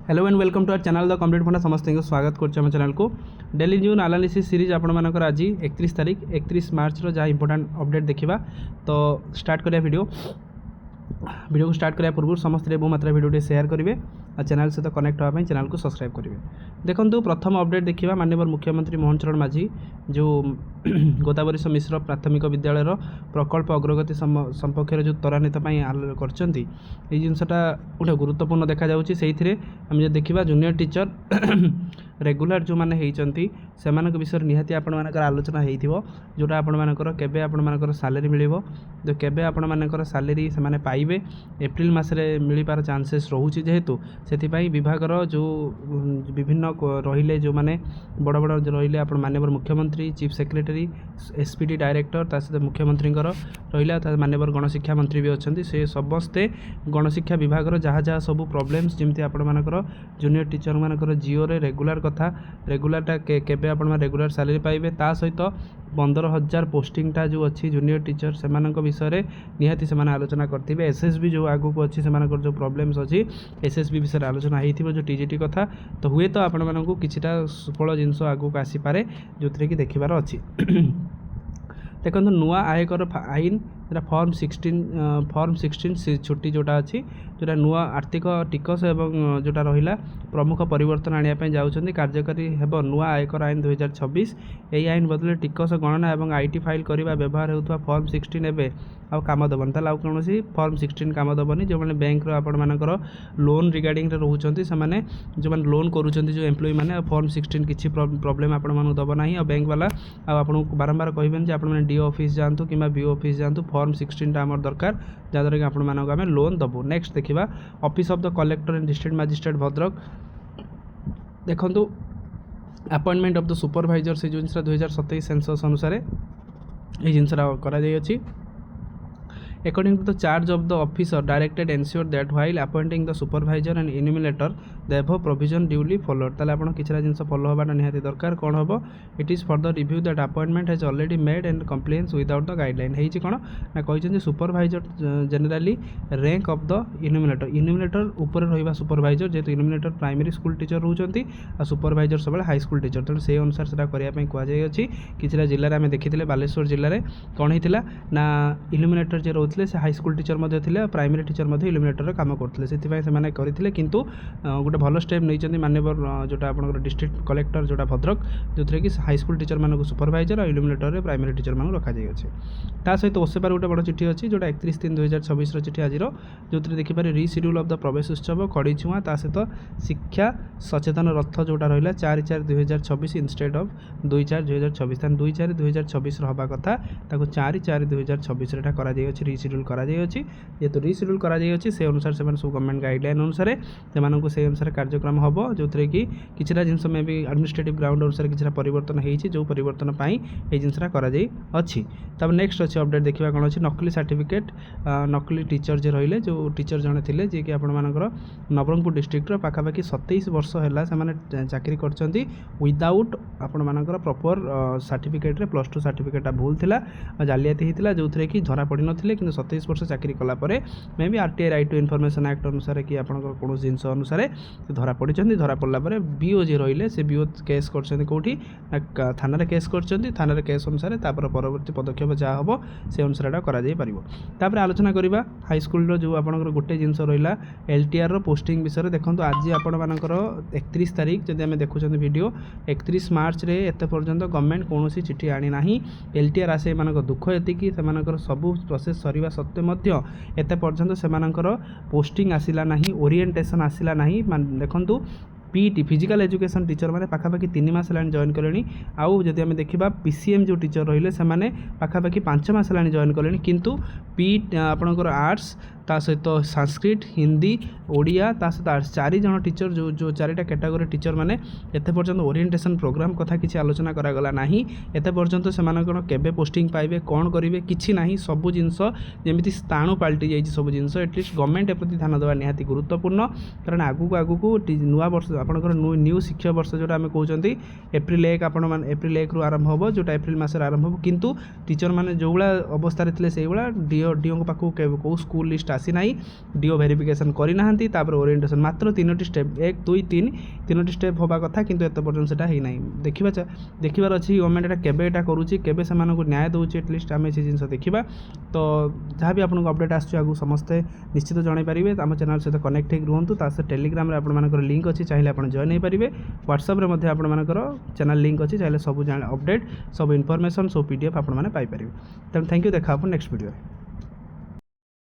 Hello and welcome to our channel the complete funda समस्त को स्वागत करम चैनल को डेली न्यूज एनालिसिस सीरीज आपंकर आज 31 तारीख 31 मार्च जहाँ इंपोर्टाट अपडेट देखा तो स्टार्ट करिया वीडियो को स्टार्ट करने पूर्व समस्त बहु मात्रा वीडियो शेयर करेंगे और चैनल सहित कनेक्ट होगापी चैनल को सब्सक्राइब करेंगे। देखो प्रथम अपडेट देखा माननीय मुख्यमंत्री मोहन चरण माझी जो गोदावरी मिश्र प्राथमिक विद्यालय प्रकल्प अग्रगति संपर्क जो त्वरान्वित कर जिनसा गोटे गुरुत्वपूर्ण देखा से आम देखा जूनियर टीचर रेगुलर जो मैंने होती से विषय निहाती आपण मानकर आलोचना हो जोटा आपण मानकर केबे आपण मानकर सैलरी मिलिबो जो केबे आपण मानकर सैलरी से माने पाइबे एप्रिल मासरे मिल पार चांसेस रोचे जेहेतु से विभागर जो विभिन्न रहिले जो माने बड़ बड़ रहिले आपण माननीय मुख्यमंत्री चीफ सेक्रेटरी एसपीडी डायरेक्टर ता सहित मुख्यमंत्री रहा माननीय गणशिक्षा मंत्री भी अच्छा से समस्ते गणशिक्षा विभाग जहाँ जहाँ सब प्रोब्लेम्स जमी आपण मानकर जूनियर टीचर मानकर जिओ रे रेगुलर कथा रेगुलरटा केबे आपण रेगुलर सैलरी पाइबे ता सहित 15,000 पोस्टिंगटा जो अच्छी जूनियर टीचर से विषय निहाती से आलोचना करते एसएसबी जो आगू को अच्छी से जो प्रोब्लेम्स अच्छी एसएसबी विषय आलोचना हो जो टीजीटी कथा तो हुए तो आपण मानू किछिटा सुफल जिनस आगू को आसीपे जो थी कि देखार अच्छी देखो नुआ आयकर आईन फॉर्म 16 छुट्टी जोटा अच्छी जोटा नुआ आर्थिक टिकस एवं जोटा रहा प्रमुख परिवर्तन आने जाऊँगी कार्यकारी हेब नुआ आयकर आईन 2026 यही आईन बदले टिकस गणना और आईटी फाइल करने व्यवहार होता फॉर्म 16 एवं आउ कम देवनी ताल आउ कौन फॉर्म 16 कम देवनी जो मैंने बैंक आपर लोन रिगार्डिंग रोचे से जो मैंने लोन करुँच जो एम्प्लॉय मैंने फॉर्म 16 किसी प्रॉब्लम आपण दब ना और बैंक वाला आपको बारंबार कहबेन आप डी ऑफिस जातु कि बीओ ऑफिस जातु फॉर्म 16 आम दरकार जहाँद्वारा कि आपण लोन दबू। नेक्स्ट देखा office of the collector and district magistrate Bhadrak देखो अपॉइंटमेंट ऑफ द सुपरवाइजर से जो जिन 2027 सेंसस अनुसार ये जिनसा कर according to the charge of the officer directed ensure that while appointing the supervisor and enumerator the above provision duly followed ताले आपण किछरा जिनस follow होबाटा निहाती दरकार कोन होबो it is for the review that appointment has already made and complaints without the guideline हेछि कोन ना कहिसेन supervisor generally rank of the enumerator ऊपर रहिबा सुपरवाइजर जेतु इन्यूमिनेटर प्राइमरी स्कूल टीचर रहउचंती आ सुपरवाइजर सबले हाई स्कूल टीचर त से अनुसार सेटा करिया पई कुआ जाय अछि किछरा जिल्ला रे हम देखिथिले बालेश्वर जिल्ला रे कोन हिथिला ना इन्यूमिनेटर जे रहउथिले से हाई स्कूल टीचर मध्य थिले प्राइमरी टीचर मध्य इल्यूमिनेटर काम करथिले सेति से माने करथिले किंतु गोटे भल स्टेप नहीं माननीय जोटा आप डिस्ट्रिक्ट कलेक्टर जोटा भद्रक जो थे कि हाई स्कूल टीचर मान सुपरवाइजर और इल्यूमिनेटर प्राइमरी टीचर मान रखा ता सहित ओसेपार गोटे बड़ चिठी अच्छी जोटा 31/3/2026 चिठी आज जो देखिपारे रिशिड्यूल ऑफ द प्रवेश उत्सव कड़ी छुआ ता सहित शिक्षा सचेतन रथ जोटा रहा 4/4/2026 इनस्टेड ऑफ 2/4/2026 तान 2/4/2026 हवा कथा 4/4/2026 रिशिड्यूल जेहेतु रिशिड्यूल से अनुसार से सब गवर्नमेंट गाइडलाइन अनुसार से अनुसार कार्यक्रम हम जो थे कि किसी जिनस में भी एडमिनिस्ट्रेटिव ग्राउंड अनुसार किसी परिवर्तन होती जो परिवर्तन ये जिनसा कर नेक्स्ट अच्छे अपडेट देखा कौन अच्छी नकली सर्टिफिकेट नकली टीचर जे रहिले जो टीचर जड़े थे जी कि आपर नवरंगपुर डिस्ट्रिक्ट पाखापाखि 27 वर्ष है से चाकरी कर विदाउट आपर प्रॉपर सर्टिफिकेट रे +2 सर्टिफिकेट भूल थिला जालियाती होता जो थे कि धरा पड़ नथिले कि 27 वर्ष चाकरी कलापर मे भी RTI right to information act अनुसार कि आप कौन जिनस अनुसार धरा पड़ी धरा पड़ला बीओ जे रहिले से बीओ केस कौटी थाना केस कर थाना केस अनुसार परवर्ती पदक्षेप जहाँ हम से अनुसार कर आलोचना करवा हाईस्कल जो आप गोटे जिनस रहा एलटीआर पोस्टिंग विषय देखो आज आपण मानकर 31 तारीख जब आम देखुं वीडियो 31 मार्च रे एत पर्यंत गवर्नमेंट कौन चिठी आनी ना एलटीआर आसे मान दुख ये सब प्रोसेस सरवा सत्वे एत पर्यंत से पोस्टिंग आसला ना ओरिएंटेशन आसला ना देखु पीटी फिजिकल एजुकेशन टीचर मैंने पाखापाखि 3 मास है जॉइन कले आउ जदि आम देखा पीसीएम जो टीचर रहिले से माने पाखापाखि 5 मास है जॉइन कले किंतु आपणकर आर्ट्स ता सहित संस्कृत हिंदी ओडिया ता सहित 4 जन टीचर जो जो 4टा कैटेगरी टीचर मैंने एत पर्यंत ओरिएंटेशन प्रोग्राम कथा किसी आलोचना करागला ना एत पर्यंत से केबे पोस्टिंग पाइबे कौन करेंगे कि ना सब जिनस जमी स्थाणु पलटि जाइए सब जिनस एटलिस्ट गवर्नमेंट एप्रति ध्यान देवा निहाती गुरुत्वपूर्ण कारण आगू नुआ वर्ष आपंकर न्यू शिक्षा वर्ष जोटा आम कहते एप्रिल 1 आपण एप्रिल 1 रु आरंभ हो जोटा एप्रिल मस आरंभ हो किंतु टीचर मैंने जो भाया अवस्था थे से भाया डीओ पाखु कौ स्कूल लिस्ट आसी ना डीओ वेरिफिकेशन करना ओरिएंटेशन मात्र 3टी स्टेप 1 2 3 3टी स्टेप होगा कथा किंतु एत पर्यटन से होना देखिबार अच्छी गवर्नमेंट एटा केबे एटा करूची केबे से न्याय दूचे एटलिस्ट आम से जिन देखा तो जहाँ भी आपको अपडेट आगू समस्ते निश्चित जन पारे आम चैनल सहित कनेक्ट हो रुहतु टेलीग्राम में आपर लिंक अच्छी चाहिए आप जॉइन हो पारे व्हाट्सएप में आपर चैनल लिंक अच्छी चाहिए सब अपडेट सब इनफॉरमेशन सब पीडीएफ आपने पाइपर तेणु थैंक यू देखा नेक्स्ट वीडियो।